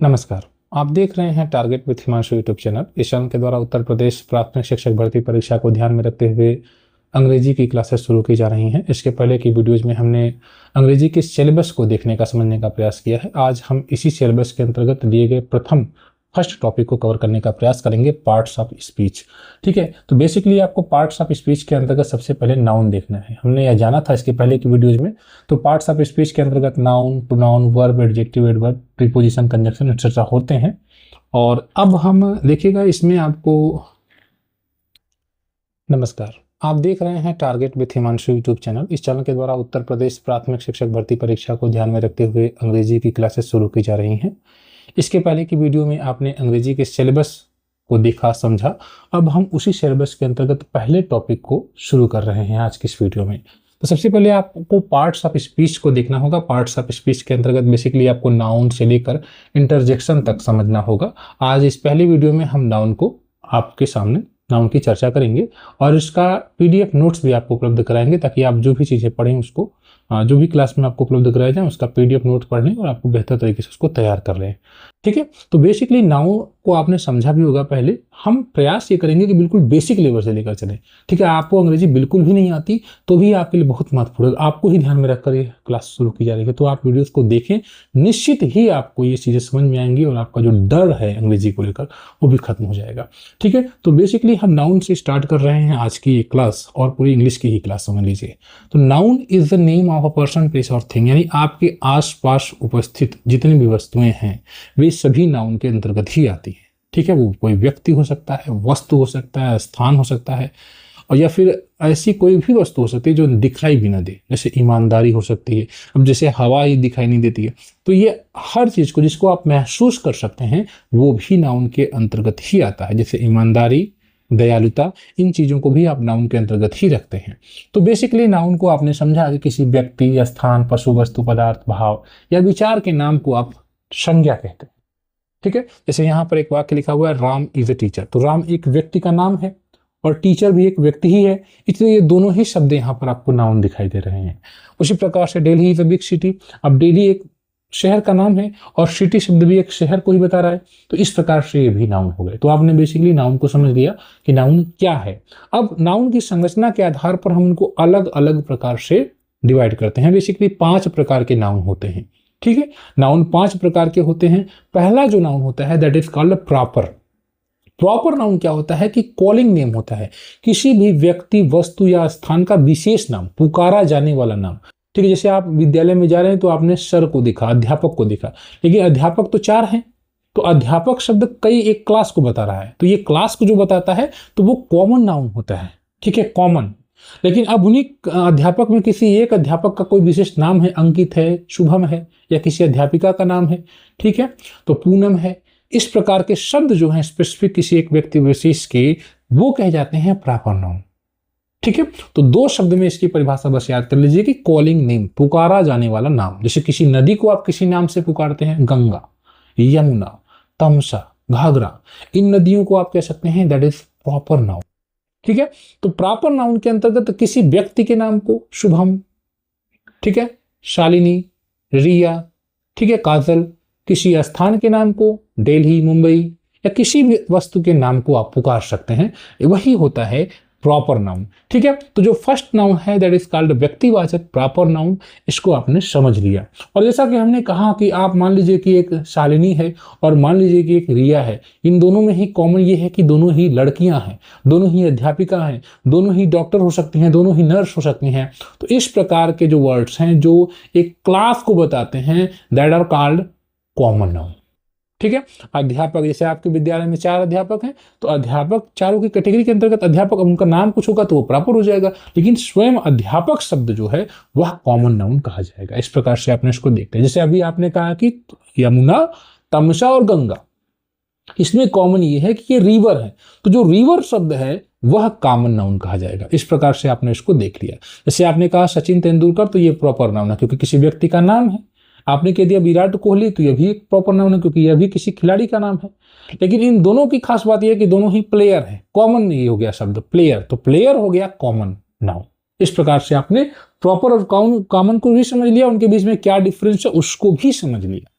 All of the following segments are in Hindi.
नमस्कार। आप देख रहे हैं target with Himanshu YouTube channel. इस चैनल के द्वारा उत्तर प्रदेश प्राथमिक शिक्षक भर्ती परीक्षा को ध्यान में रखते हुए अंग्रेजी की क्लासेस शुरू की जा रही हैं। इसके पहले की वीडियोज़ में हमने अंग्रेजी के सिलेबस को देखने का समझने का प्रयास किया है। आज हम इसी सिलेबस के अंतर्गत दिए गए फर्स्ट टॉपिक को कवर करने का प्रयास करेंगे, पार्ट्स ऑफ स्पीच। ठीक है, तो बेसिकली आपको पार्ट्स ऑफ स्पीच के अंतर्गत सबसे पहले नाउन देखना है। हमने यह जाना था इसके पहले की वीडियोज में। तो पार्ट्स ऑफ स्पीच के अंतर्गत noun, pronoun, verb, adjective, adverb, preposition, conjunction etcetera होते हैं। और अब हम देखिएगा इसमें आपको नमस्कार। आप देख रहे हैं target with Himanshu YouTube channel. इस चैनल के द्वारा उत्तर प्रदेश प्राथमिक शिक्षक भर्ती परीक्षा को ध्यान में रखते हुए अंग्रेजी की क्लासेस शुरू की जा रही हैं। इसके पहले की वीडियो में आपने अंग्रेजी के सिलेबस को देखा, समझा। अब हम उसी सिलेबस के अंतर्गत पहले टॉपिक को शुरू कर रहे हैं आज की इस वीडियो में। तो सबसे पहले आपको पार्ट्स ऑफ स्पीच को देखना होगा। पार्ट्स ऑफ स्पीच के अंतर्गत बेसिकली आपको नाउन से लेकर इंटरजेक्शन तक समझना होगा। आज इस पहली वीडियो में हम नाउन को आपके सामने नाउन की चर्चा करेंगे और इसका पीडीएफ नोट्स भी आपको उपलब्ध कराएंगे, ताकि आप जो भी चीज़ें पढ़ें उसको जो भी क्लास में आपको उपलब्ध कराया जाए उसका पीडीएफ नोट पढ़ लें और आपको बेहतर तरीके से उसको तैयार कर लें। ठीक है, तो बेसिकली नाउन को आपने समझा भी होगा। पहले हम प्रयास ये करेंगे कि बिल्कुल बेसिक लेवल से लेकर चलें। ठीक है, आपको अंग्रेजी बिल्कुल भी नहीं आती तो भी आपके लिए बहुत महत्वपूर्ण, आपको ही ध्यान में रखकर ये क्लास शुरू की जा रही है। तो आप वीडियोस को देखें, निश्चित ही आपको ये चीज़ें समझ में आएंगी और आपका जो डर है अंग्रेजी को लेकर वो भी खत्म हो जाएगा। ठीक है, तो बेसिकली हम नाउन से स्टार्ट कर रहे हैं आज की ये क्लास, और पूरी इंग्लिश की ही क्लास समझ लीजिए। तो noun is the name of a person, place और थिंग, यानी आपके आसपास उपस्थित जितनी भी वस्तुएं हैं वे सभी नाउन के अंतर्गत ही आती है। ठीक है, वो कोई व्यक्ति हो सकता है, वस्तु हो सकता है, स्थान हो सकता है, और या फिर ऐसी कोई भी वस्तु हो सकती है जो दिखाई भी ना दे। जैसे ईमानदारी हो सकती है, अब जैसे हवा ही दिखाई नहीं देती है, तो ये हर चीज़ को जिसको आप महसूस कर सकते हैं वो भी नाउन के अंतर्गत ही आता है। जैसे ईमानदारी, दयालुता, इन चीज़ों को भी आप नाउन के अंतर्गत ही रखते हैं। तो बेसिकली नाउन को आपने समझा कि किसी व्यक्ति या स्थान, पशु, वस्तु, पदार्थ, भाव या विचार के नाम को आप संज्ञा कहते हैं। ठीक है, जैसे यहाँ पर एक वाक्य लिखा हुआ है, राम इज ए टीचर। तो राम एक व्यक्ति का नाम है और टीचर भी एक व्यक्ति ही है, इसलिए ये दोनों ही शब्द यहाँ पर आपको नाउन दिखाई दे रहे हैं। उसी प्रकार से Delhi is a big city, अब दिल्ली एक शहर का नाम है और सिटी शब्द भी एक शहर को ही बता रहा है, तो इस प्रकार से ये भी नाउन हो गए। तो आपने बेसिकली नाउन को समझ लिया कि नाउन क्या है। अब नाउन की संरचना के आधार पर हम उनको अलग अलग प्रकार से डिवाइड करते हैं। बेसिकली 5 प्रकार के नाउन होते हैं। ठीक है, नाउन 5 प्रकार के होते हैं। पहला जो नाउन होता है that is called proper. Proper noun क्या होता है कि कॉलिंग नेम होता है, किसी भी व्यक्ति, वस्तु या स्थान का विशेष नाम, पुकारा जाने वाला नाम। ठीक है, जैसे आप विद्यालय में जा रहे हैं तो आपने सर को देखा, अध्यापक को देखा, लेकिन अध्यापक तो 4 हैं, तो अध्यापक शब्द कई एक क्लास को बता रहा है, तो ये क्लास को जो बताता है तो वो कॉमन नाउन होता है। ठीक है, कॉमन। लेकिन अब उन्हीं अध्यापक में किसी एक अध्यापक का कोई विशेष नाम है, अंकित है, शुभम है, या किसी अध्यापिका का नाम है, ठीक है, तो पूनम है। इस प्रकार के शब्द जो हैं स्पेसिफिक किसी एक व्यक्ति विशेष के, वो कहे जाते हैं प्रॉपर नाउन। ठीक है, तो 2 शब्द में इसकी परिभाषा बस याद कर लीजिए कि कॉलिंग नेम, पुकारा जाने वाला नाम। जैसे किसी नदी को आप किसी नाम से पुकारते हैं, गंगा, यमुना, तमसा, घाघरा, इन नदियों को आप कह सकते हैं दैट इज प्रॉपर नाउन। ठीक है, तो प्रॉपर नाउन के अंतर्गत किसी व्यक्ति के नाम को शुभम, ठीक है, शालिनी, रिया, ठीक है, काजल, किसी स्थान के नाम को दिल्ली, मुंबई, या किसी भी वस्तु के नाम को आप पुकार सकते हैं, वही होता है प्रॉपर नाउन। ठीक है, तो जो फर्स्ट नाउन है दैट इज कॉल्ड व्यक्तिवाचक प्रॉपर नाउन, इसको आपने समझ लिया। और जैसा कि हमने कहा कि आप मान लीजिए कि एक शालिनी है और मान लीजिए कि एक रिया है, इन दोनों में ही कॉमन ये है कि दोनों ही लड़कियां हैं, दोनों ही अध्यापिका हैं, दोनों ही डॉक्टर हो सकती हैं, दोनों ही नर्स हो सकती हैं। तो इस प्रकार के जो वर्ड्स हैं जो एक क्लास को बताते हैं that are called common noun. ठीक है, अध्यापक, जैसे आपके विद्यालय में 4 अध्यापक हैं, तो अध्यापक चारों की कैटेगरी के अंतर्गत अध्यापक, उनका नाम कुछ होगा तो वो प्रॉपर हो जाएगा, लेकिन स्वयं अध्यापक शब्द जो है वह कॉमन नाउन कहा जाएगा। इस प्रकार से आपने इसको देखते हैं। जैसे अभी आपने कहा कि यमुना, तमसा और गंगा, इसमें कॉमन ये है कि ये रिवर है, तो जो रिवर शब्द है वह कॉमन नाउन कहा जाएगा। इस प्रकार से आपने इसको देख लिया। जैसे आपने कहा सचिन तेंदुलकर, तो ये प्रॉपर नाउन है क्योंकि किसी व्यक्ति का नाम है। आपने कह दिया विराट कोहली, तो यह भी एक प्रॉपर नाउन है क्योंकि यह भी किसी खिलाड़ी का नाम है। लेकिन इन दोनों की खास बात यह है कि दोनों ही प्लेयर हैं। कॉमन नहीं हो गया शब्द प्लेयर, तो प्लेयर हो गया कॉमन नाउन। इस प्रकार से आपने प्रॉपर और कॉमन को भी समझ लिया, उनके बीच में क्या डिफरेंस है उसको भी समझ लिया।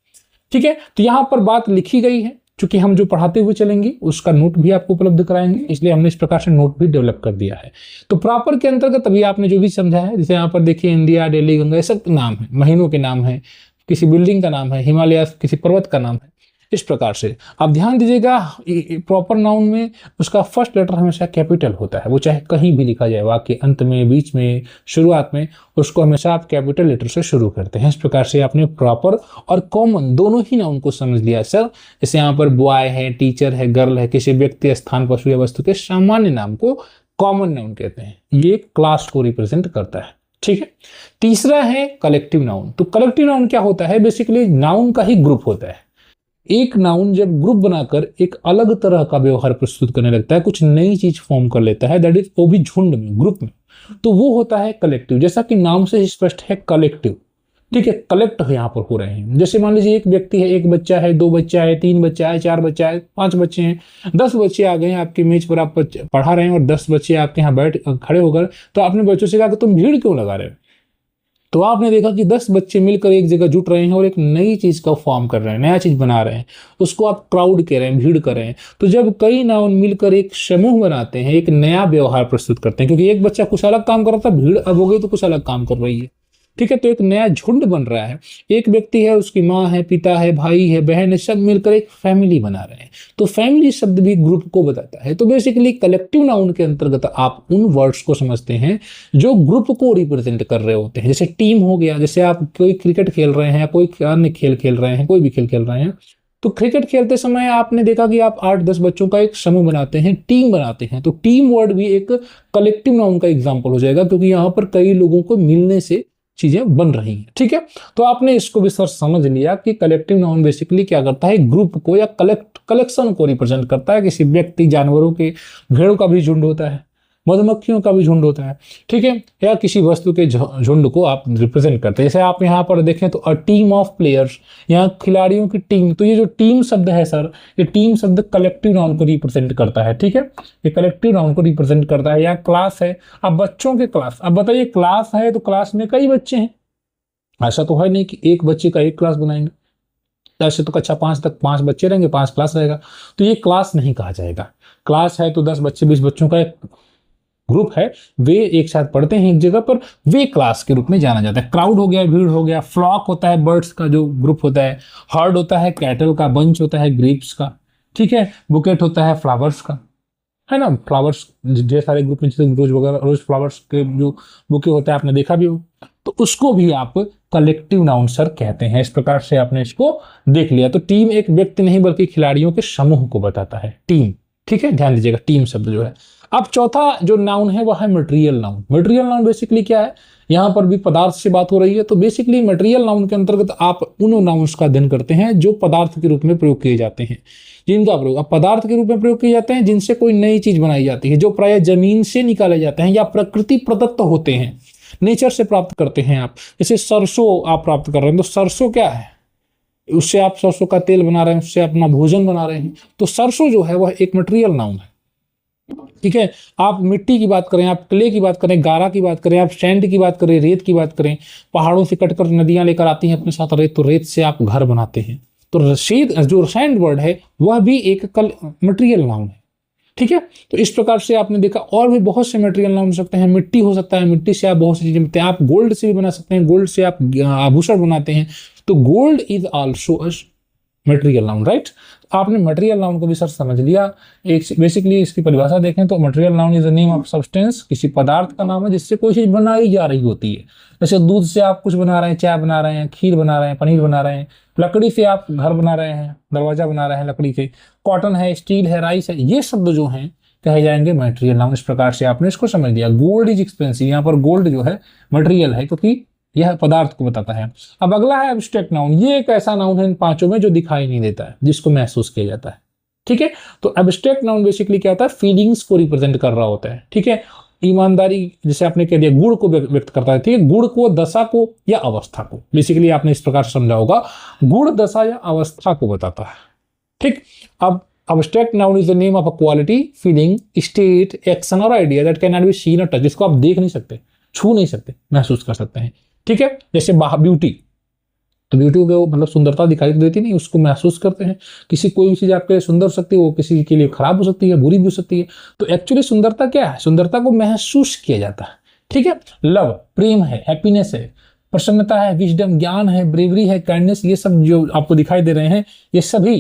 ठीक है, तो यहाँ पर बात लिखी गई है, क्योंकि हम जो पढ़ाते हुए चलेंगे उसका नोट भी आपको उपलब्ध कराएंगे, इसलिए हमने इस प्रकार से नोट भी डेवलप कर दिया है। तो प्रॉपर के अंतर्गत अभी आपने जो भी समझा है, जैसे यहाँ पर देखिए इंडिया, दिल्ली, गंगा, ये सब नाम है, महीनों के नाम है, किसी बिल्डिंग का नाम है, हिमालय किसी पर्वत का नाम है, इस प्रकार से आप ध्यान दीजिएगा। प्रॉपर नाउन में उसका फर्स्ट लेटर हमेशा कैपिटल होता है, वो चाहे कहीं भी लिखा जाए, वाक्य अंत में, बीच में, शुरुआत में, उसको हमेशा आप कैपिटल लेटर से शुरू करते हैं। इस प्रकार से आपने प्रॉपर और कॉमन दोनों ही नाउन को समझ लिया सर। जैसे यहाँ पर बॉय है, टीचर है, गर्ल है, किसी व्यक्ति, स्थान, पशु या वस्तु के सामान्य नाम को कॉमन नाउन कहते हैं। ये क्लास को रिप्रेजेंट करता है, ठीक है। तीसरा है कलेक्टिव नाउन। तो कलेक्टिव नाउन क्या होता है? बेसिकली नाउन का ही ग्रुप होता है। एक नाउन जब ग्रुप बनाकर एक अलग तरह का व्यवहार प्रस्तुत करने लगता है, कुछ नई चीज फॉर्म कर लेता है, दैट इज, वो भी झुंड में, ग्रुप में, तो वो होता है कलेक्टिव। जैसा कि नाम से स्पष्ट है, कलेक्टिव, ठीक है, कलेक्ट यहाँ पर हो रहे हैं। जैसे मान लीजिए एक व्यक्ति है, एक बच्चा है, दो बच्चा है, तीन बच्चा है, चार बच्चा है, पांच बच्चे हैं, 10 बच्चे आ गए हैं आपकी मेज पर, आप पढ़ा रहे हैं और 10 बच्चे आपके यहाँ बैठ खड़े होकर, तो आपने बच्चों से कहा कि तुम भीड़ क्यों लगा रहे हो? तो आपने देखा कि 10 बच्चे मिलकर एक जगह जुट रहे हैं और एक नई चीज का फॉर्म कर रहे हैं, नया चीज बना रहे हैं, उसको आप क्राउड कह रहे हैं, भीड़ कर रहे हैं। तो जब कई नाउन मिलकर एक समूह बनाते हैं, एक नया व्यवहार प्रस्तुत करते हैं, क्योंकि एक बच्चा कुछ अलग काम कर रहा था, भीड़ अब हो गई तो कुछ अलग काम कर रही है, ठीक है, तो एक नया झुंड बन रहा है। एक व्यक्ति है, उसकी माँ है, पिता है, भाई है, बहन है, सब मिलकर एक फैमिली बना रहे हैं। तो फैमिली शब्द भी ग्रुप को बताता है। तो बेसिकली कलेक्टिव नाउन के अंतर्गत आप उन वर्ड्स को समझते हैं जो ग्रुप को रिप्रेजेंट कर रहे होते हैं। जैसे टीम हो गया, जैसे आप कोई क्रिकेट खेल रहे हैं, कोई अन्य खेल खेल रहे हैं, कोई भी खेल खेल रहे हैं, तो क्रिकेट खेलते समय आपने देखा कि आप 8-10 बच्चों का एक समूह बनाते हैं, टीम बनाते हैं। तो टीम वर्ड भी एक कलेक्टिव नाउन का एग्जाम्पल हो जाएगा, क्योंकि यहाँ पर कई लोगों को मिलने से चीजें बन रही हैं, ठीक है। तो आपने इसको भी सर समझ लिया कि कलेक्टिव नाउन बेसिकली क्या करता है, ग्रुप को या कलेक्शन को रिप्रेजेंट करता है। किसी व्यक्ति, जानवरों के, भेड़ों का भी झुंड होता है, मधुमक्खियों का भी झुंड होता है, ठीक है, या किसी वस्तु के झुंड को आप रिप्रेजेंट करते हैं। जैसे आप यहाँ पर देखें तो अ टीम ऑफ प्लेयर्स, यहाँ खिलाड़ियों की टीम। तो ये जो टीम शब्द है सर, ये टीम शब्द कलेक्टिव नाउन को रिप्रेजेंट करता है, ठीक है, ये कलेक्टिव नाउन को रिप्रेजेंट करता है। या क्लास है, अब बच्चों के क्लास, अब बताइए क्लास है तो क्लास में कई बच्चे हैं, ऐसा तो है नहीं कि एक बच्चे का एक क्लास बनाएंगे, ऐसे तो कक्षा 5 तक 5 बच्चे रहेंगे, 5 क्लास रहेगा, तो ये क्लास नहीं कहा जाएगा। क्लास है तो 10 बच्चे, 20 बच्चों का एक ग्रुप है, वे एक साथ पढ़ते हैं एक जगह पर, वे क्लास के रूप में जाना जाता है। क्राउड हो गया, भीड़ हो गया, फ्लॉक होता है बर्ड्स का जो ग्रुप होता है, हर्ड होता है कैटल का, बंच होता है ग्रेप्स का, ठीक है, बुकेट होता है फ्लावर्स का, है ना, फ्लावर्स ढेर सारे ग्रुप में, जैसे रोज वगैरह, रोज फ्लावर्स के जो बुके होता है आपने देखा भी हो, तो उसको भी आप कलेक्टिव नाउन सर कहते हैं। इस प्रकार से आपने इसको देख लिया। तो टीम एक व्यक्ति नहीं बल्कि खिलाड़ियों के समूह को बताता है, टीम, ठीक है, ध्यान दीजिएगा टीम शब्द जो है। अब चौथा जो नाउन है वह है material noun. Material noun basically क्या है, यहाँ पर भी पदार्थ से बात हो रही है, तो बेसिकली मटेरियल नाउन के अंतर्गत आप उन नाउन्स का अध्ययन करते हैं जो पदार्थ के रूप में प्रयोग किए जाते हैं, जिनका प्रयोग अब पदार्थ के रूप में प्रयोग किए जाते हैं, जिनसे कोई नई चीज बनाई जाती है, जो प्राय जमीन से निकाले जाते हैं या प्रकृति प्रदत्त होते हैं, नेचर से प्राप्त करते हैं आप। जैसे सरसों आप प्राप्त कर रहे हैं, तो सरसों क्या है, उससे आप सरसों का तेल बना रहे हैं, उससे अपना भोजन बना रहे हैं, तो सरसों जो है वह एक मटेरियल नाउन है, ठीक है। आप मिट्टी की बात करें, आप क्ले की बात करें, गारा की बात करें, आप सैंड की बात करें, रेत की बात करें, पहाड़ों से कटकर नदियां लेकर आती हैं अपने साथ रेत, तो रेत से आप घर बनाते हैं। तो रशीद जो सैंड वर्ड है वह भी एक मटेरियल नाउन है, ठीक है। तो इस प्रकार से आपने देखा और भी बहुत से मटेरियल नाउन हो सकते हैं। मिट्टी हो सकता है, मिट्टी से आप बहुत सी चीजें बनते हैं, आप गोल्ड से भी बना सकते हैं, गोल्ड से आप आभूषण बनाते हैं, तो gold is also a material noun, right. आपने मटेरियल नाउन को भी सर समझ लिया। एक बेसिकली इसकी परिभाषा देखें तो material noun is the name of substance, किसी पदार्थ का नाम है जिससे कोई चीज बनाई जा रही होती है। जैसे दूध से आप कुछ बना रहे हैं, चाय बना रहे हैं, खीर बना रहे हैं, पनीर बना रहे हैं, लकड़ी से आप घर बना रहे हैं, दरवाजा बना रहे हैं लकड़ी से, कॉटन है, स्टील है, राइस है, ये शब्द जो हैं कहे जाएंगे मटेरियल नाउन। इस प्रकार से आपने इसको समझ लिया। गोल्ड इज एक्सपेंसिव, यहाँ पर गोल्ड जो है मटेरियल है क्योंकि यह पदार्थ को बताता है। अब अगला है एब्स्ट्रैक्ट नाउन। ये एक ऐसा नाउन है इन पांचों में जो दिखाई नहीं देता है, जिसको महसूस किया जाता है, ठीक है। तो एब्स्ट्रैक्ट नाउन बेसिकली क्या होता है, फीलिंग्स को रिप्रेजेंट कर रहा होता है, ठीक है। ईमानदारी जैसे आपने कह दिया, गुण को व्यक्त करता है, ठीक है, गुण को, दशा को या अवस्था को, बेसिकली आपने इस प्रकार से समझा होगा, गुण, दशा या अवस्था को बताता है, ठीक। अब abstract noun is the name of a quality, feeling, state, action or idea that can not be seen or touch, जिसको आप देख नहीं सकते, छू नहीं सकते, महसूस कर सकते हैं, ठीक है। जैसे ब्यूटी, तो ब्यूटी को मतलब सुंदरता दिखाई तो देती नहीं, उसको महसूस करते हैं। किसी कोई भी चीज़ आपके लिए सुंदर हो सकती है, वो किसी के लिए खराब हो सकती है, बुरी भी हो सकती है। तो एक्चुअली सुंदरता क्या है? सुंदरता को महसूस किया जाता है। ठीक है, लव प्रेम है, हैप्पीनेस है, प्रसन्नता है, विजडम ज्ञान है, ब्रेवरी है, काइंडनेस, ये सब जो आपको दिखाई दे रहे हैं ये सभी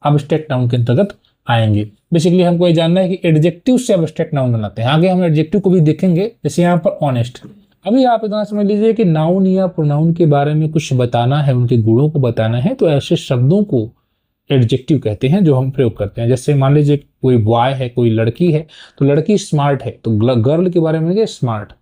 एब्स्ट्रैक्ट नाउन के अंतर्गत आएंगे। बेसिकली हमको ये जानना है कि एडजेक्टिव से एब्स्ट्रैक्ट नाउन बनाते हैं। आगे हम एडजेक्टिव को भी देखेंगे। जैसे यहाँ पर ऑनेस्ट, अभी आप इतना समझ लीजिए कि नाउन या प्रोनाउन के बारे में कुछ बताना है, उनके गुणों को बताना है, तो ऐसे शब्दों को एडजेक्टिव कहते हैं जो हम प्रयोग करते हैं। जैसे मान लीजिए कोई बॉय है, कोई लड़की है, तो लड़की स्मार्ट है, तो गर्ल के बारे में स्मार्ट।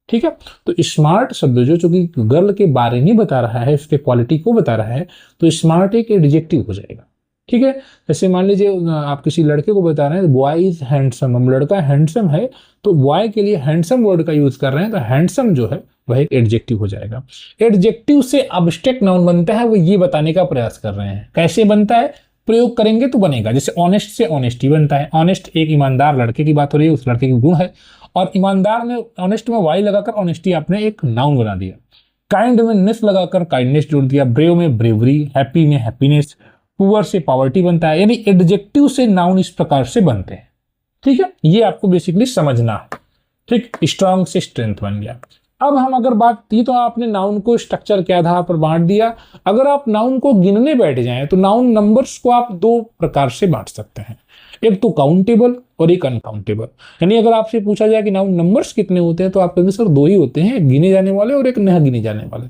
ठीक है, तो स्मार्ट शब्द जो चूंकि गर्ल के बारे में बता रहा है, उसके क्वालिटी को बता रहा है, तो स्मार्ट एक एडजेक्टिव हो जाएगा। ठीक है, जैसे मान लीजिए आप किसी लड़के को बता रहे हैं बॉय इज हैंडसम, हम लड़का हैंडसम है, तो बॉय के लिए हैंडसम वर्ड का यूज कर रहे हैं, तो हैंडसम जो है वह एक एडजेक्टिव हो जाएगा। एडजेक्टिव से एब्स्ट्रैक्ट नाउन बनता है, वो ये बताने का प्रयास कर रहे हैं। कैसे बनता है? प्रयोग करेंगे तो बनेगा। जैसे ऑनेस्ट से ऑनेस्टी बनता है। ऑनेस्ट एक ईमानदार लड़के की बात हो रही है, उस लड़के की गुण है, और ईमानदार में ऑनेस्ट में वाई लगाकर ऑनेस्टी आपने एक नाउन बना दिया। काइंड में नेस लगाकर काइंडनेस जोड़ दिया। ब्रेव में ब्रेवरी, हैप्पी में हैप्पीनेस, पुअर से पावर्टी बनता है। यानी एडजेक्टिव से नाउन इस प्रकार से बनते हैं। ठीक है, ये आपको बेसिकली समझना है। ठीक, स्ट्रांग से स्ट्रेंथ बन गया। अब हम अगर बात की, तो आपने नाउन को स्ट्रक्चर के आधार पर बांट दिया। अगर आप नाउन को गिनने बैठ जाएं तो नाउन नंबर्स को आप दो प्रकार से बांट सकते हैं, एक तो काउंटेबल और एक अनकाउंटेबल। यानी अगर आपसे पूछा जाए कि नाउन नंबर्स कितने होते हैं, तो आप कहेंगे सर दो ही होते हैं, गिने जाने वाले और एक नहीं गिने जाने वाले।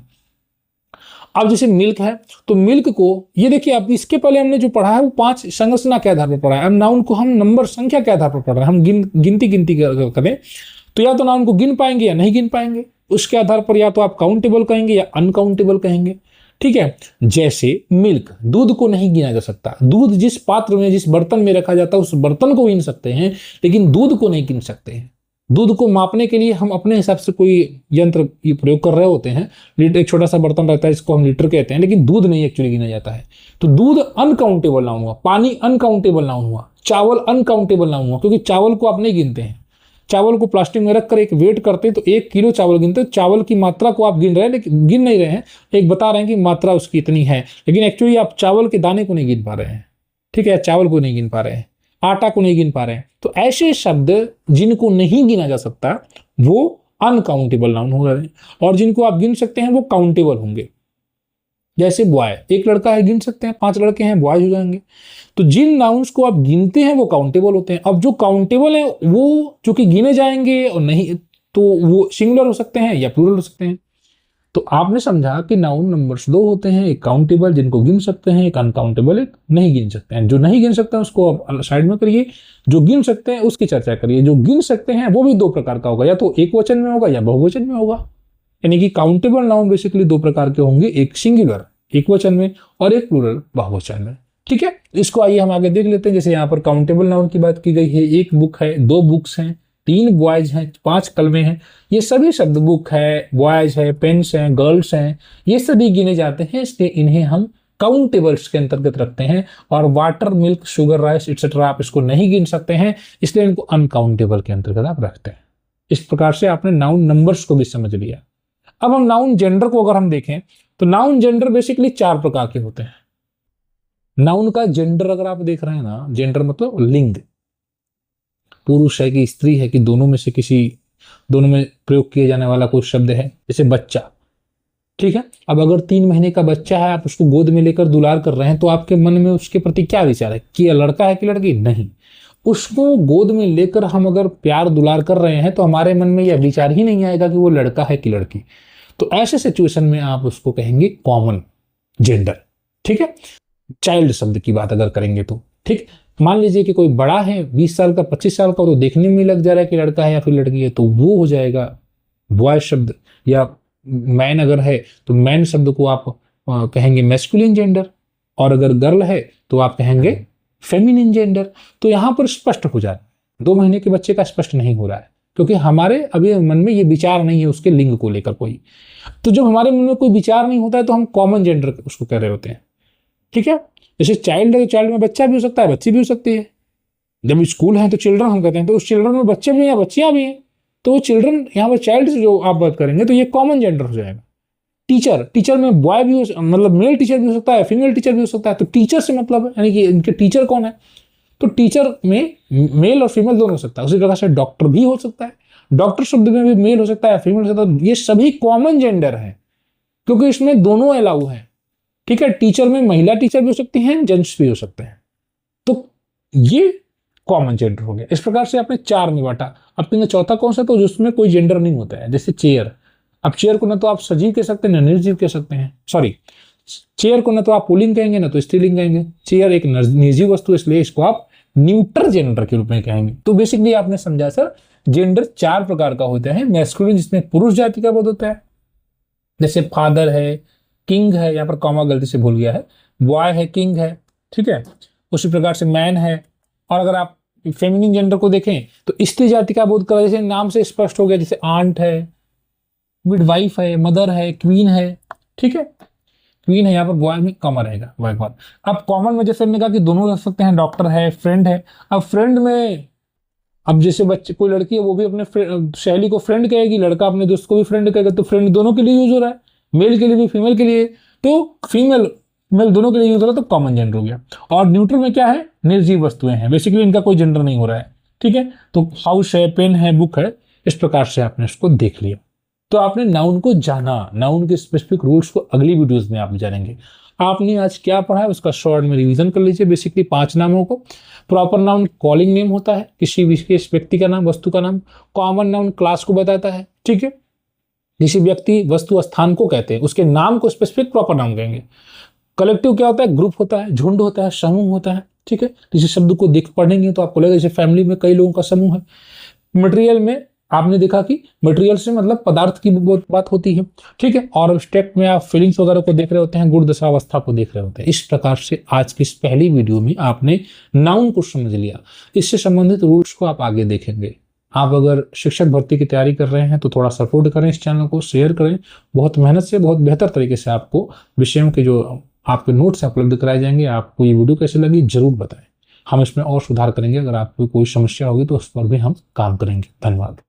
अब जैसे मिल्क है, तो मिल्क को ये देखिए, अब इसके पहले हमने जो पढ़ा है वो 5 संरचना के आधार पर पढ़ा है। अब नाउन को हम नंबर संख्या के आधार पर पढ़ रहे हैं। हम गिनती करें तो या तो नाउन को गिन पाएंगे या नहीं गिन पाएंगे। उसके आधार पर या तो आप काउंटेबल कहेंगे या अनकाउंटेबल कहेंगे। ठीक है, जैसे मिल्क, दूध को नहीं गिना जा सकता। दूध जिस पात्र में, जिस बर्तन में रखा जाता है, उस बर्तन को गिन सकते हैं, लेकिन दूध को नहीं गिन सकते हैं। दूध को मापने के लिए हम अपने हिसाब से कोई यंत्र प्रयोग कर रहे होते हैं। एक छोटा सा बर्तन रहता है जिसको हम लीटर कहते हैं, लेकिन दूध नहीं एक्चुअली गिना जाता है। तो दूध अनकाउंटेबल नाउन हुआ, पानी अनकाउंटेबल नाउन हुआ, चावल अनकाउंटेबल नाउन हुआ, क्योंकि चावल को आप नहीं गिनते हैं। चावल को प्लास्टिक में रखकर एक वेट करते हैं, तो 1 किलो चावल गिनते हैं। चावल की मात्रा को आप गिन रहे हैं, लेकिन गिन नहीं रहे हैं, एक बता रहे हैं कि मात्रा उसकी इतनी है, लेकिन एक्चुअली आप चावल के दाने को नहीं गिन पा रहे हैं। ठीक है, चावल को नहीं गिन पा रहे हैं, आटा को नहीं गिन पा रहे हैं। तो ऐसे शब्द जिनको नहीं गिना जा सकता वो अनकाउंटेबल नाउन हो रहे हैं, और जिनको आप गिन सकते हैं वो काउंटेबल होंगे। जैसे बॉय, एक लड़का है, गिन सकते हैं, 5 लड़के हैं, बॉय हो जाएंगे। तो जिन नाउन्स को आप गिनते हैं वो काउंटेबल होते हैं। अब जो काउंटेबल है वो जो कि गिने जाएंगे और नहीं, तो वो सिंगुलर हो सकते हैं या प्लूरल हो सकते हैं। तो आपने समझा कि नाउन नंबर्स 2 होते हैं, एक काउंटेबल जिनको गिन सकते हैं, एक अनकाउंटेबल, एक नहीं गिन सकते हैं। जो नहीं गिन सकते हैं उसको आप साइड में करिए, जो गिन सकते हैं उसकी चर्चा करिए। जो गिन सकते हैं वो भी 2 प्रकार का होगा, या तो एक वचन में होगा या बहुवचन में होगा। यानी कि काउंटेबल नाउन बेसिकली 2 प्रकार के होंगे, एक सिंगुलर एक वचन में और एक प्लूरल बहुवचन में। ठीक है, इसको आइए हम आगे देख लेते हैं। जैसे यहाँ पर काउंटेबल नाउन की बात की गई है, 1 बुक है, 2 बुक्स हैं, 3 बॉयज हैं, 5 कलमे हैं। ये सभी शब्द बुक है, बॉयज है, पेन्स हैं, गर्ल्स हैं, ये सभी गिने जाते हैं, इसलिए इन्हें हम काउंटेबल्स के अंतर्गत रखते हैं। और water, milk, sugar, rice etcetera आप इसको नहीं गिन सकते हैं, इसलिए इनको अनकाउंटेबल के अंतर्गत आप रखते हैं। इस प्रकार से आपने नाउन नंबर्स को भी समझ लिया। अब हम नाउन जेंडर को अगर हम देखें, तो नाउन जेंडर बेसिकली 4 प्रकार के होते हैं। नाउन का जेंडर अगर आप देख रहे हैं ना, जेंडर मतलब लिंग, पुरुष है कि स्त्री है कि दोनों में से किसी, दोनों में प्रयोग किया जाने वाला कोई शब्द है। जैसे बच्चा, ठीक है, अब अगर 3 महीने का बच्चा है, आप उसको गोद में लेकर दुलार कर रहे हैं, तो आपके मन में उसके प्रति क्या विचार है कि लड़का है कि लड़की? नहीं, उसको गोद में लेकर हम अगर प्यार दुलार कर रहे हैं तो हमारे मन में यह विचार ही नहीं आएगा कि वो लड़का है कि लड़की। तो ऐसे सिचुएशन में आप उसको कहेंगे कॉमन जेंडर। ठीक है, चाइल्ड शब्द की बात अगर करेंगे तो, ठीक, मान लीजिए कि कोई बड़ा है 20 साल का, 25 साल का, तो देखने में लग जा रहा है कि लड़का है या फिर लड़की है, तो वो हो जाएगा बॉय शब्द। या मैन अगर है तो मैन शब्द को आप कहेंगे मैस्कुलिन जेंडर, और अगर गर्ल है तो आप कहेंगे फेमिनिन जेंडर। तो यहां पर स्पष्ट हो जाए, 2 महीने के बच्चे का स्पष्ट नहीं हो रहा है, क्योंकि हमारे अभी मन में ये विचार नहीं है उसके लिंग को लेकर कोई। तो जब हमारे मन में कोई विचार नहीं होता है तो हम कॉमन जेंडर उसको कह रहे होते हैं। ठीक है, जैसे चाइल्ड है, चाइल्ड में बच्चा भी हो सकता है, बच्ची भी हो सकती है। जब स्कूल है तो चिल्ड्रन हम कहते हैं, तो उस चिल्ड्रन में बच्चे भी हैं या बच्चियां भी हैं, तो वो चिल्ड्रन यहाँ पर चाइल्ड से जो आप बात करेंगे तो ये कॉमन जेंडर हो जाएगा। टीचर, टीचर में बॉय भी मतलब मेल टीचर भी हो सकता है, फीमेल टीचर भी हो सकता है। तो टीचर से मतलब है, यानी कि इनके टीचर कौन है, तो टीचर में मेल और फीमेल दोनों हो सकता है। उसी प्रकार से डॉक्टर भी हो सकता है, डॉक्टर शब्द में भी मेल हो सकता है, फीमेल हो सकता है। ये सभी कॉमन जेंडर है क्योंकि इसमें दोनों अलाउ है। ठीक है, टीचर में महिला टीचर भी हो सकती हैं, जेंट्स भी हो सकते हैं। तो ये कॉमन जेंडर हो गया। इस प्रकार से आपने 4 में बांटा। अब कहेंगे चौथा कौन सा, तो जिसमें कोई जेंडर नहीं होता है, जैसे चेयर। अब चेयर को ना तो आप सजीव कह सकते हैं ना निर्जीव कह सकते हैं, सॉरी, चेयर को ना तो आप पुल्लिंग कहेंगे ना तो स्त्रीलिंग कहेंगे। चेयर एक निर्जीव वस्तु, इसलिए इसको आप न्यूट्रल जेंडर के रूप में कहेंगे। तो बेसिकली आपने समझा सर, जेंडर 4 प्रकार का होता है। मैस्कुलिन जिसमें पुरुष जाति का बोध होता है, जैसे फादर है, किंग है, यहाँ पर कॉमा गलती से भूल गया है, बॉय है, किंग है, ठीक है। उसी प्रकार से मैन है। और अगर आप फेमिनिन जेंडर को देखें तो स्त्री जाति का बोध करा, जैसे नाम से स्पष्ट हो गया, जैसे आंट है, मिडवाइफ है, मदर है, क्वीन है, ठीक है। क्वीन है, यहाँ पर बॉय में कॉमन रहेगा, बॉय के बाद। अब कॉमन में जैसे हमने कहा कि दोनों रह सकते हैं, डॉक्टर है, फ्रेंड है। अब फ्रेंड में, अब जैसे बच्चे, कोई लड़की है वो भी अपने सहेली को फ्रेंड कहेगी, लड़का अपने दोस्त को भी फ्रेंड कहेगा। तो फ्रेंड दोनों के लिए यूज हो रहा है, मेल के लिए भी, फीमेल के लिए। तो फीमेल मेल दोनों के लिए यूज हो रहा है, तो कॉमन जेंडर हो गया। और न्यूट्रल में क्या है, निर्जीव वस्तुएं हैं, बेसिकली इनका कोई जेंडर नहीं हो रहा है, ठीक है। तो हाउस है, पेन है, बुक है, इस प्रकार से आपने इसको देख लिया। तो आपने नाउन को जाना, नाउन के स्पेसिफिक रूल्स को अगली वीडियोस में आप जानेंगे। आपने आज क्या पढ़ा है उसका शॉर्ट में रिवीजन कर लीजिए। बेसिकली 5 नामों को। प्रॉपर नाउन कॉलिंग नेम होता है, किसी विशेष व्यक्ति का नाम, वस्तु का नाम। कॉमन नाउन क्लास को बताता है, ठीक है। किसी व्यक्ति, वस्तु, स्थान को कहते हैं, उसके नाम को स्पेसिफिक प्रॉपर नाउन कहेंगे। कलेक्टिव क्या होता है, ग्रुप होता है, झुंड होता है, समूह होता है, ठीक है। किसी शब्द को देख पढ़ेंगे तो आपको लगेगा जैसे फैमिली में कई लोगों का समूह है। मटेरियल में आपने देखा कि मटेरियल से मतलब पदार्थ की बात होती है, ठीक है। और एब्स्ट्रैक्ट में आप फीलिंग्स वगैरह को देख रहे होते हैं, गुण दशावस्था को देख रहे होते हैं। इस प्रकार से आज की इस पहली वीडियो में आपने नाउन को समझ लिया। इससे संबंधित रूल्स को आप आगे देखेंगे। आप अगर शिक्षक भर्ती की तैयारी कर रहे हैं तो थोड़ा सपोर्ट करें, इस चैनल को शेयर करें। बहुत मेहनत से, बहुत बेहतर तरीके से आपको विषयों के जो आपके नोट्स उपलब्ध कराए जाएंगे। आपको ये वीडियो कैसे लगी जरूर बताएं, हम इसमें और सुधार करेंगे। अगर आपको कोई समस्या होगी तो उस पर भी हम काम करेंगे। धन्यवाद।